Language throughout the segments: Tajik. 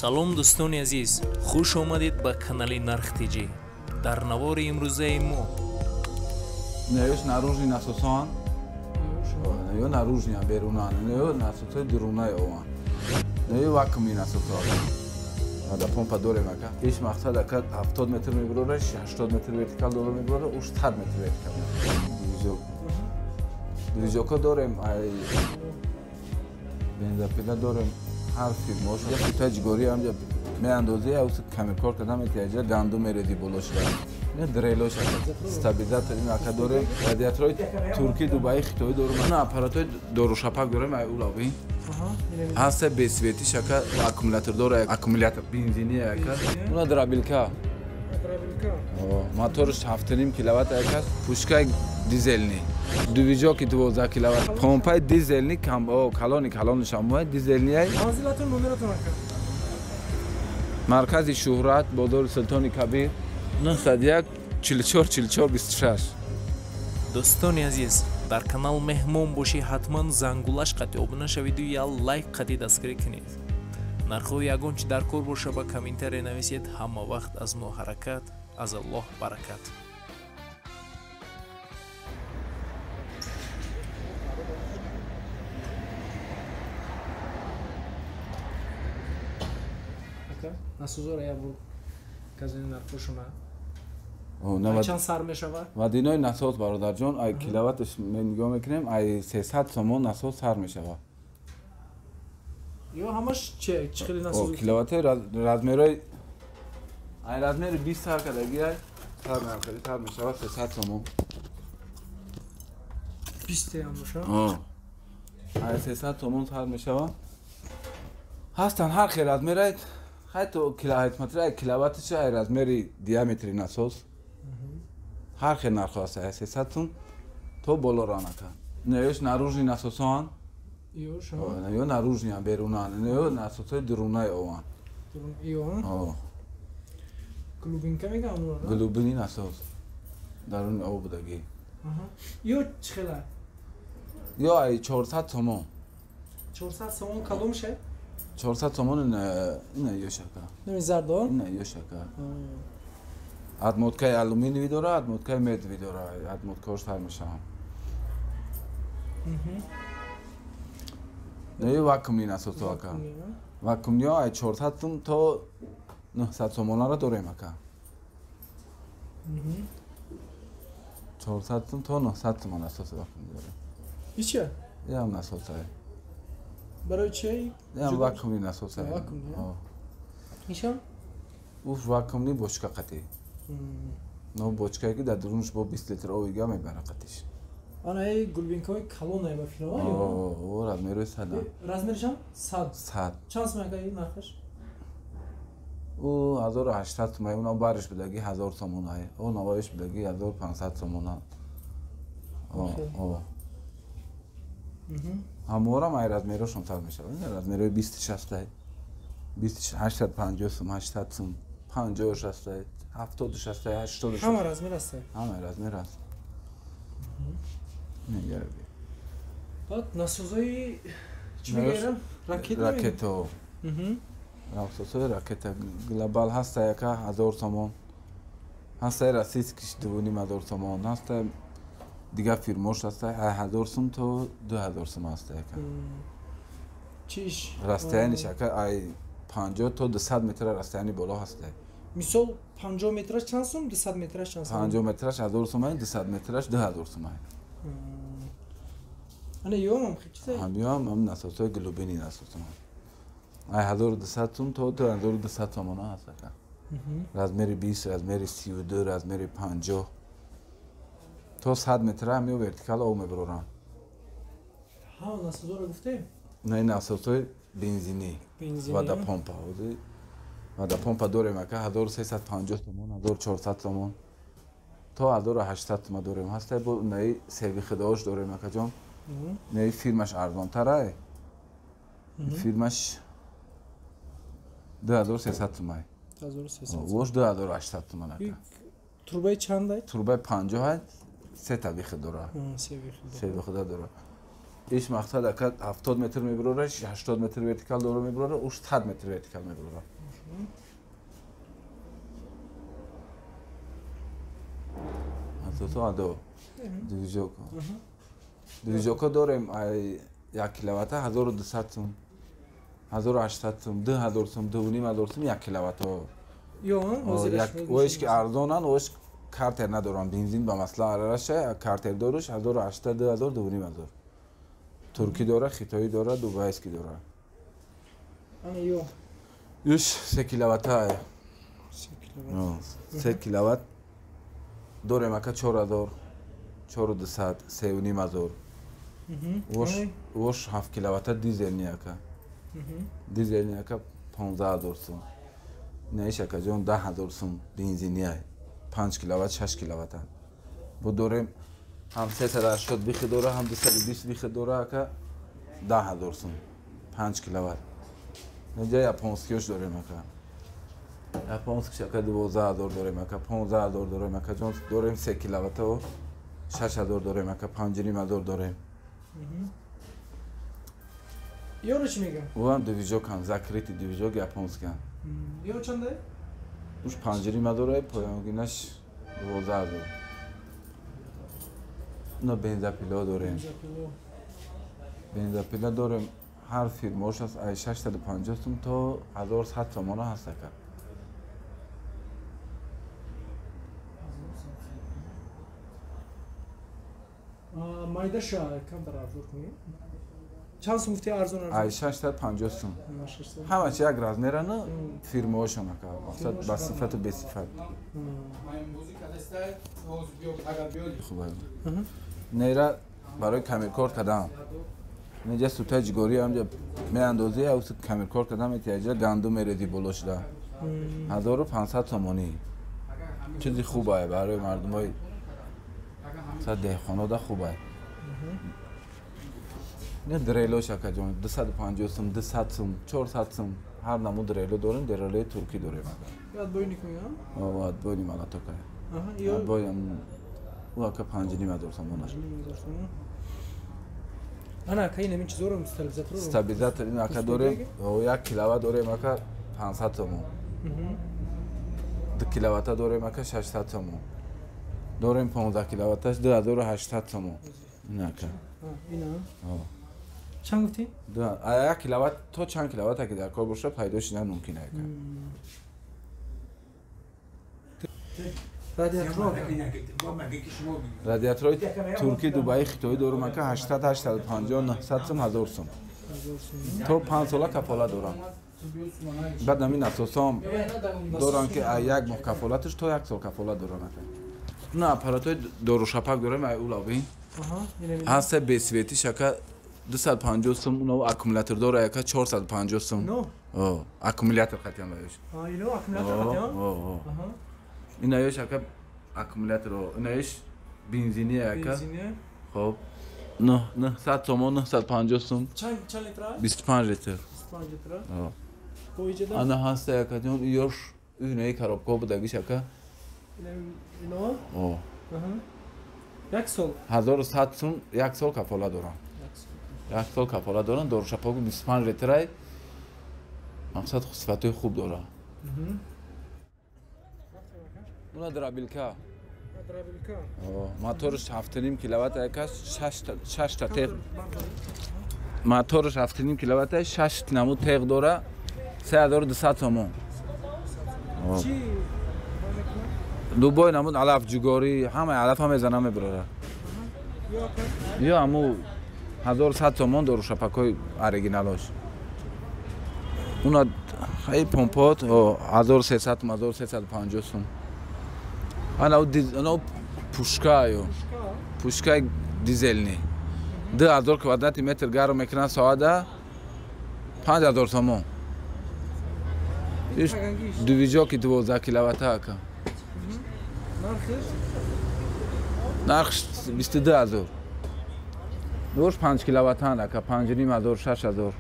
салом дӯстони азиз, хуш омадед ба канали Нархтиҷӣ. Дар навори имрӯзаи мо Неёш наружни насосан, неё наружни берунан, неё насосои дурунай ован. Неё вакуумни насосан. Ада помпа дорем ака. Иш мақсад ака 70 метр мебурора, 80 метр вертикал дора мебурора, уж 100 метр вертикал. Движока дорем, ай бензопила дорем. Ҳар фирмош я фута ҷигори ҳамҷа меандози аус камеркор кардам метиаҷа ганду мереди болошда не дрелош стабилизатор ин ака дорем радиаторои турки дубаи хитои дорем ана аппаратои дорушапак дорем ай улавин ҳаста бесвети шака аккумулятор дора аккумулятор бензини ака уна драбилка моториш 7,5 киловатт ака пушкаи дизелни движоки 12 киловатт помпаи дизелни калониш ҳамои дизелни манзилатон номератон ака маркази шӯҳрат бозори султони кабир 901 44 44 26. дӯстони азиз, дар канал меҳмон бошӣ ҳатман зангулаш қатӣ обуна шавиду я лайк қатӣ дастгирӣ кунед. нархҳои ягон чи дар кор боша ба комментария нависед. ҳама вақт аз мо ҳаракат, аз Аллоҳ баракат. насозора я бур казани нархошуна О, чанд сар мешавад? вадинои насос бародарҷон, ай киловатташ нигоҳ мекунем, ай 300 сомон насос сар мешавад. Ё ҳамаш чӣ хели насоз? Киловатти размерои ай размери 20 сар кадаги ай сар мешавад 300 сомон. 20 ам боша? Ай 300 сомон сар мешавад. Ҳастан ҳар хел размерай ҳатто километри киловаттиш ай размери диаметри насос. ҳар хел нарх аст ай 300 сом то боло ранака. Неёш наружни насосан, неё наружни берунан, неё насосои дурунай ован. Ё. Глубинка мегам но? Глубини насос. Даруни об будаги. Ё чӣ хела? Ё ай 400 сомон. 400 сомон каломше? 400 сомон ина ёшака. Немизардор? Ина ёшака. Адмоткаи алюминиевӣ дора, адмоткаи медовӣ дора. Адмоткаош тар мешавад. Неё вакуумни насосо ака. Вакуумниё ай 400 сом то 900 сомонара дорем ака. 400 сом то 900 сомон насоси вакуумни дорем. Ича? Ям насос ай. Барои чӣ? Ям вакуумни насос ай. Ича? Уф вакуумни бочка қатӣ. Но бочкае ки дар дуруниш бо 20 литр овига мебара қатиш. Ана ай гулбинкаи калон ай ба фило ё? О, размери 100. Размеришам 100. 100. Чанд сом ака нархаш? О 1800 сом ай, уна бариш будаги 1000 сомон ай. О навоиш будаги 1500 сомон ай. О. ҳаморам ай размерашон сар мешавад. Размери 20-60 ай. 20-80-50 сом, 80 сом, 50-60 ай, 70-60 ай, 80. Ҳама размер аст. Ҳама размер аст. Негараби. Бак насозои чӣ мегӯям? Ракето. Насозои ракета глобал ҳаста яка 1000 сомон. Ҳаста российскиш 2500 сомон. Ҳаста дига фирмош ҳаста 1000 сом то 2000 сом ҳаста яка. Чиш? Расстояниш яка ай 50 то 200 метр расстояни боло ҳаста. Мисол 50 метраш чанд сом, 200 метраш чанд сом? 50 метраш 1000 сом ай, 200 метраш 2000 сом ай. Ана ём хичтай. Ҳамём ам насосои глубини насосам. Ай 1200 сом то 1200 сомон аст ака. Размери 20, размери 32, размери 50 то 100 метр ҳамё вертикал об мебурорам. Ҳама насозора гуфтем? Не насосои бензини. Вода помпа. Вода помпа дорем ака 1350 сомон, 1400 сомон. То 1800 сомон дорем. Ҳастай бо наи сервихидош дорем ака ҷон. Наи фирмаш арзонтар ай. Фирмаш 2300 сомон ай. 2300. Вош 2800 сомон ака. Турбаи чанд ай? Турбаи 50 ай. Се тавихи дора. Се вихида дора. иш мақсад ака 70 метр мебурора 80 метр вертикал дора мебурора уш 100 метр вертикал мебурора асосо адо движоко дорем ай 1 киловатт 1200 сум 1800 сум 2000 сум 2500 сум 1 киловатт Yo, оиш ки арзонан оиш картер надорам бензин ба масла араша картер дораш 1800 2000 2500 турки дора хитои дора дубайский дора ana yo. юш 3 киловатт 3 киловатт дорем ака 4000 4200 3500 вош 7 киловатт дизельни ака дизельни ака 15000 сум наиш ака ҷон 10000 сум бензини ай 5 киловатт 6 киловатт бо дорем ҳам 380 бихи дора ҳам 220 бихи дора ака 10000 сум 5 киловатт наҷа японскиёш дорем ака японскиш ака 12000 дорем ака 15000 дорем ака ҷон дорем 3 киловатт 6000 дорем ака 5500 дорем Yo chi mega? вам движокан закритый движок японскан Yo chanda? уш 5500 ай поёнгинаш 12000 но бензопила дорем бензопила дорем ҳар фирмош аст ай 650 сум то 1100 сомона ҳаст ака Майдаша кам тарафдор кунем? Чанд сум гуфти арзон ай 650 сум ҳамач як размерана фирмоошон ака мақсад ба сифату бесифат нера барои камеркор кардам неҷа сутаи ҷигори ҳамҷа меандозӣ авс камеркор кардам эҳтиёҷа гандум мерезӣ боло шуда 1500 сомонӣ чизи хубае барои мардумои деҳқонода хубае не дрелош ака ҷон 250 сум 200 сум 400 сум ҳар намуд дрело дорем дрелои туркӣ дорем Адбойник мегам? адбойни малатока Yo. адбоям у ака 5500 сомонаш Ana кай нами чизоро стабилизатор стабилизатор ин ака дорем 1 киловатт дорем ака 500 сомон 2 киловатт дорем ака 600 сомон дорем 15 киловатташ 2800 сомон ин ака ина чанд гуфти? 1 киловатт то чанд киловатт аки дар кор боша пайдо шудан мумкин ака радиаторои турки дубаи хитоӣ дорам ака 80 850 900 сум 1000 сум то 5 сола кафола дорам баъд ҳамин асосам дорам ки як моҳ кафолаташ то 1 сол кафола дорам ака на аппаратои дорушапак дорам ай улавин ҳаста бесветиш ака 250 сум уно аккумулятор дора ака 450 сум аккумулятор хатиам баёш ino аккумулятор хатиам ин аёш ака аккумулятор ин аёш бензини ака хоб 900 сомон 950 сум чанд литр 25 литр 25 литр боиҷада ана ҳаста ака ҷон ёш унаи коробка будагиш ака ino як сол 1100 сум 1 сол кафола дорам 1 сол кафола дорам дорушапоку 25 литрай мақсад сифатои хуб дора уна драбилка моторш 7.5 киловатт ака 6 та теғ моторш 7.5 киловатт 6 намуд теғ дора 3200 сомон дубой намуд алаф ҷугорӣ ҳамаи алафа мезанам мебирора ё аму 1100 сомон дорушапакои оригиналош уна хай помпот 1300 1350 сум ана пушкаи дизелни 2000 квадрати метр гарм мекунад соата 5000 сомон движоки 12 киловатт ака нархш 22000 дош 5 киловаттан ака 5500 6000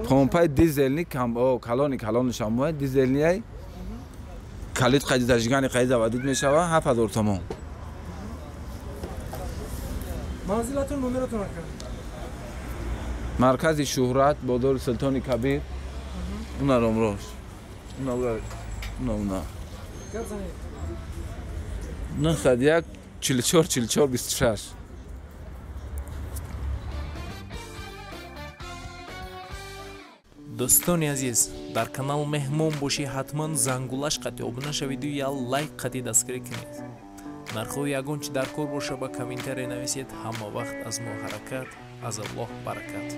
помпаи дизелни калонишамоа дизелниай калид қайда зажигани қайда вадид мешава 7000 сомон манзилатун номеротун ака маркази шӯҳрат бодори султони кабир унаро мрош уна гап занед 91 44 44 26 дӯстони азиз дар канал меҳмон бошӣ ҳатман зангулаш қатӣ обуна шавиду я лайк қатӣ дастгирӣ кунед нархҳои ягон чи дар кор боша ба комментаре нависед ҳама вақт аз мо ҳаракат аз аллоҳ баракат